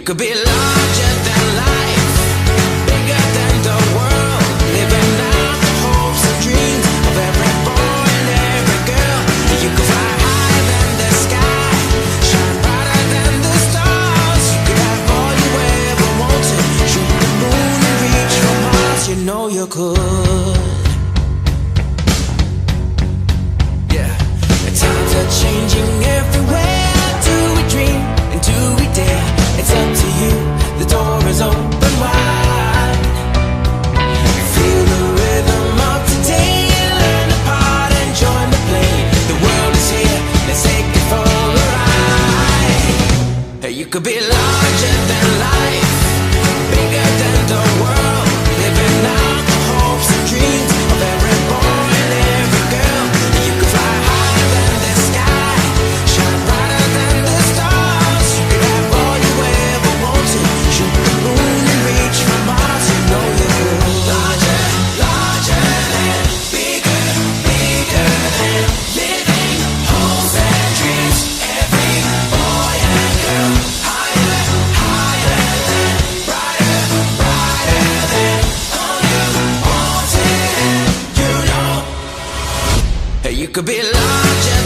could be larger than life, bigger than the world, living out the hopes and dreams of every boy and every girl. You could fly higher than the sky, shine brighter than the stars. You could have all you ever wanted, shoot the moon and reach for Mars. You know you could. Yeah, the times are changing everywhere. Do we dream and do we dare? It's up to you, the door is open wide. Feel the rhythm of today, learn the part and join the play. The world is here, let's take it for a ride. Hey, you could be larger than life, bigger than the world, living out the hopes and dreams of every boy and every girl. You could fly higher than the sky, shine brighter than the stars. You could have all you ever wanted, shoot the moon and reach for Mars. You know you could. Larger, larger than, bigger, bigger than, living hopes and dreams. Every boy and girl, higher, higher than, brighter, brighter than, all you wanted, you know. Hey, you could be larger